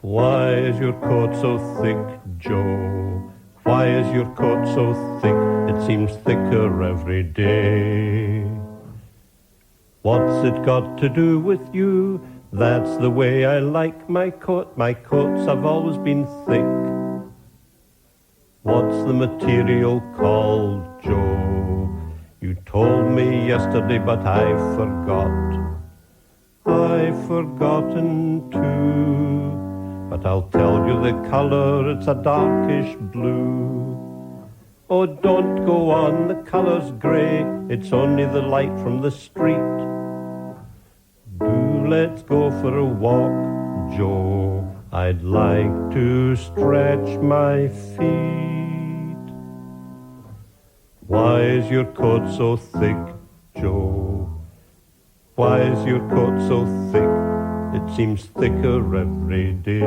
Why is your coat so thick, Joe? Why is your coat so thick? It seems thicker every day. What's it got to do with you? That's the way I like my coat. My coats have always been thick. What's the material called, Joe? You told me yesterday, but I forgot. I've forgotten too. But I'll tell you the colour, it's a darkish blue. Oh, don't go on, the colour's grey, it's only the light from the street. Do let's go for a walk, Joe. I'd like to stretch my feet. Why is your coat so thick, Joe? Why is your coat so thick? It seems thicker every day.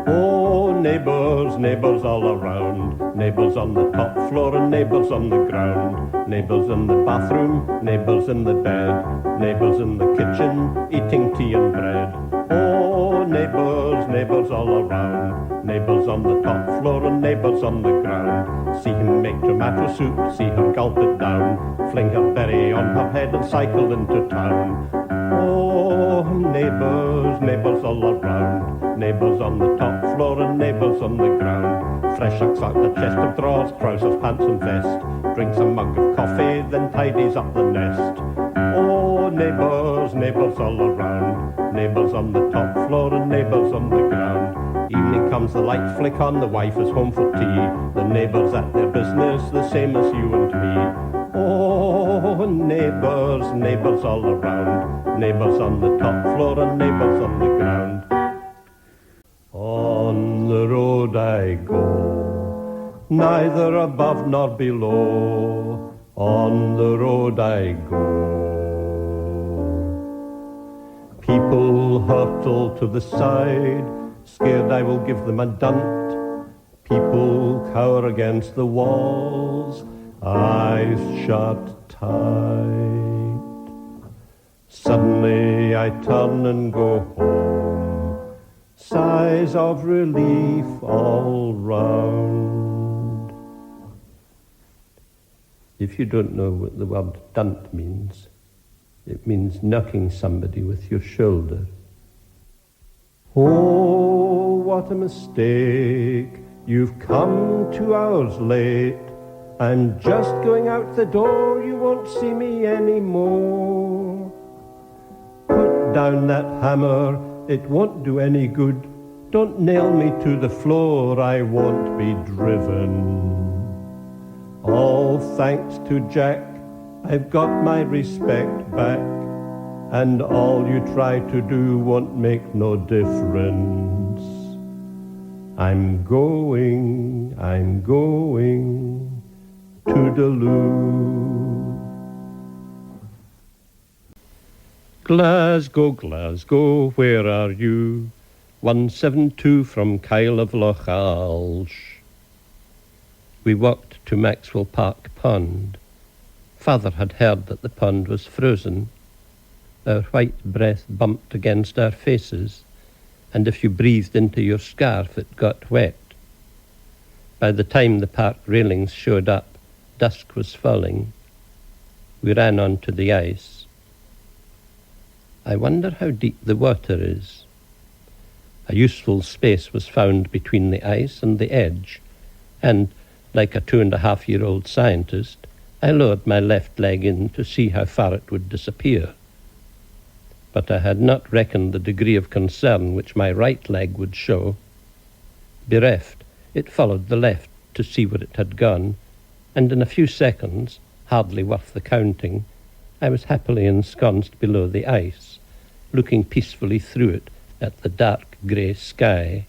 Oh, neighbours, neighbours all around. Neighbours on the top floor and neighbours on the ground. Neighbours in the bathroom, neighbours in the bed. Neighbours in the kitchen, eating tea and bread. Oh, neighbours, neighbours all around. Neighbours on the top floor and neighbours on the ground. See him make tomato soup, see her gulp it down. Fling her berry on her head and cycle into town. Oh, neighbours, neighbours all around. Neighbours on the top floor and neighbours on the ground. Fresh socks out the chest of drawers, trousers, pants and vest. Drinks a mug of coffee, then tidies up the nest. Oh, neighbours, neighbours all around. Neighbours on the top floor and neighbours on the ground. Evening comes, the lights flick on, the wife is home for tea. The neighbours at their business, the same as you and me. Oh, neighbours, neighbours all around. Neighbours on the top floor and neighbours on the ground. On the road I go, neither above nor below. On the road I go. People hurtle to the side, scared I will give them a dunt. People cower against the walls, eyes shut tight. Suddenly I turn and go home, sighs of relief all round. If you don't know what the word dunt means, it means knocking somebody with your shoulder. Oh, what a mistake. You've come 2 hours late. I'm just going out the door, you won't see me anymore. Put down that hammer, it won't do any good. Don't nail me to the floor, I won't be driven. All thanks to Jack, I've got my respect back. And all you try to do won't make no difference. I'm going, toodaloo. Glasgow, Glasgow, where are you? 172 from Kyle of Loch Alsh. We walked to Maxwell Park Pond. Father had heard that the pond was frozen. Our white breath bumped against our faces, and if you breathed into your scarf, it got wet. By the time the park railings showed up, dusk was falling. We ran onto the ice. I wonder how deep the water is. A useful space was found between the ice and the edge, and, like a 2.5-year-old scientist, I lowered my left leg in to see how far it would disappear. But I had not reckoned the degree of concern which my right leg would show. Bereft, it followed the left to see where it had gone, and in a few seconds, hardly worth the counting, I was happily ensconced below the ice, looking peacefully through it at the dark grey sky.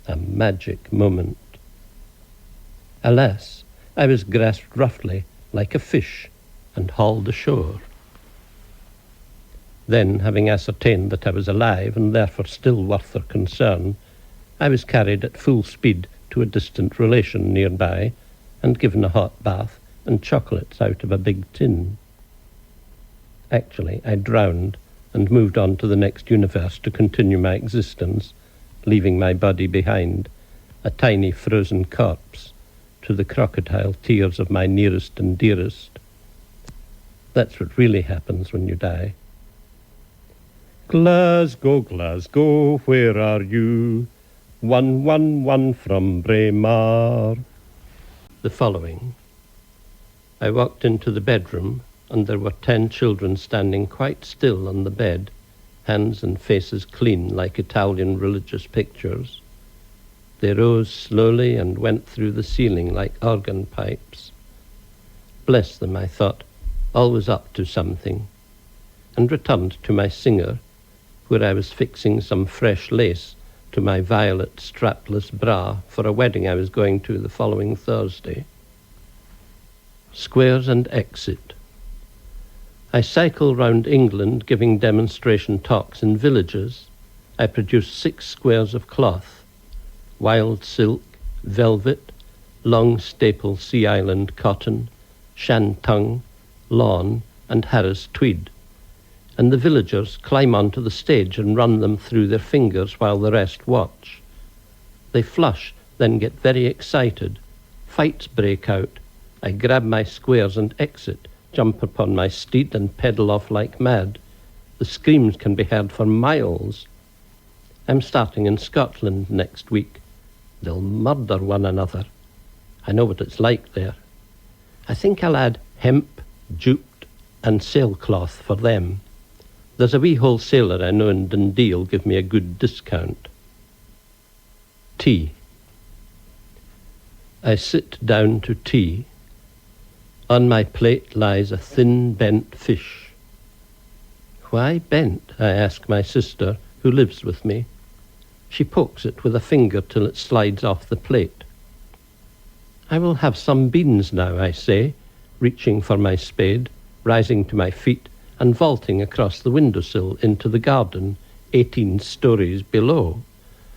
A magic moment. Alas, I was grasped roughly like a fish and hauled ashore. Then, having ascertained that I was alive and therefore still worth their concern, I was carried at full speed to a distant relation nearby and given a hot bath and chocolates out of a big tin. Actually, I drowned and moved on to the next universe to continue my existence, leaving my body behind, a tiny frozen corpse, to the crocodile tears of my nearest and dearest. That's what really happens when you die. Glasgow, Glasgow, where are you? 111 from Braemar. The following. I walked into the bedroom, and there were 10 children standing quite still on the bed, hands and faces clean like Italian religious pictures. They rose slowly and went through the ceiling like organ pipes. Bless them, I thought, always up to something, and returned to my singer, where I was fixing some fresh lace to my violet strapless bra for a wedding I was going to the following Thursday. Squares and exit. I cycle round England giving demonstration talks in villages. I produce 6 squares of cloth, wild silk, velvet, long staple Sea Island cotton, shantung, lawn, and Harris tweed, and the villagers climb onto the stage and run them through their fingers while the rest watch. They flush, then get very excited. Fights break out. I grab my squares and exit, jump upon my steed and pedal off like mad. The screams can be heard for miles. I'm starting in Scotland next week. They'll murder one another. I know what it's like there. I think I'll add hemp, jute, and sailcloth for them. There's a wee wholesaler I know in Dundee will give me a good discount. Tea. I sit down to tea. On my plate lies a thin, bent fish. Why bent? I ask my sister, who lives with me. She pokes it with a finger till it slides off the plate. I will have some beans now, I say, reaching for my spade, rising to my feet, and vaulting across the windowsill into the garden, 18 stories below,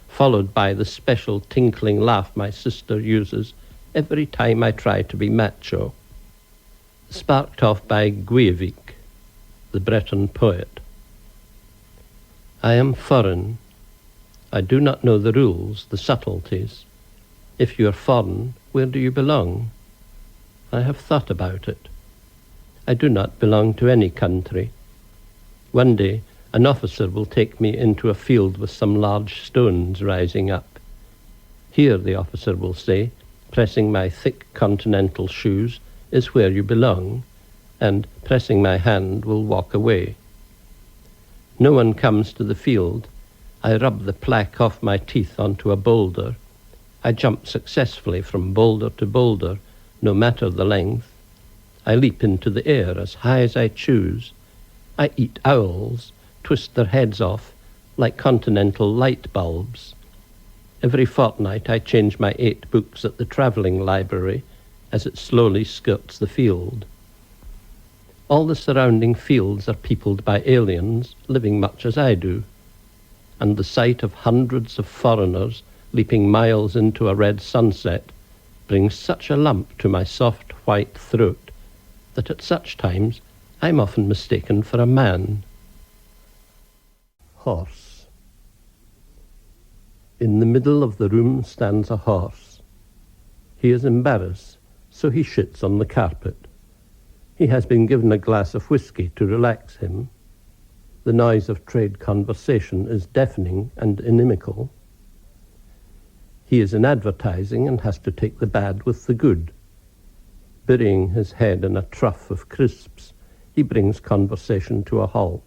followed by the special tinkling laugh my sister uses every time I try to be macho. Sparked off by Griavic, the Breton poet. I am foreign. I do not know the rules, the subtleties. If you are foreign, where do you belong? I have thought about it. I do not belong to any country. One day, an officer will take me into a field with some large stones rising up. Here, the officer will say, pressing my thick continental shoes, is where you belong, and, pressing my hand, will walk away. No one comes to the field. I rub the plaque off my teeth onto a boulder. I jump successfully from boulder to boulder, no matter the length. I leap into the air as high as I choose. I eat owls, twist their heads off like continental light bulbs. Every fortnight I change my 8 books at the travelling library as it slowly skirts the field. All the surrounding fields are peopled by aliens living much as I do, and the sight of hundreds of foreigners leaping miles into a red sunset brings such a lump to my soft white throat that at such times I'm often mistaken for a man. Horse. In the middle of the room stands a horse. He is embarrassed, so he shits on the carpet. He has been given a glass of whiskey to relax him. The noise of trade conversation is deafening and inimical. He is in advertising and has to take the bad with the good. Burying his head in a trough of crisps, he brings conversation to a halt.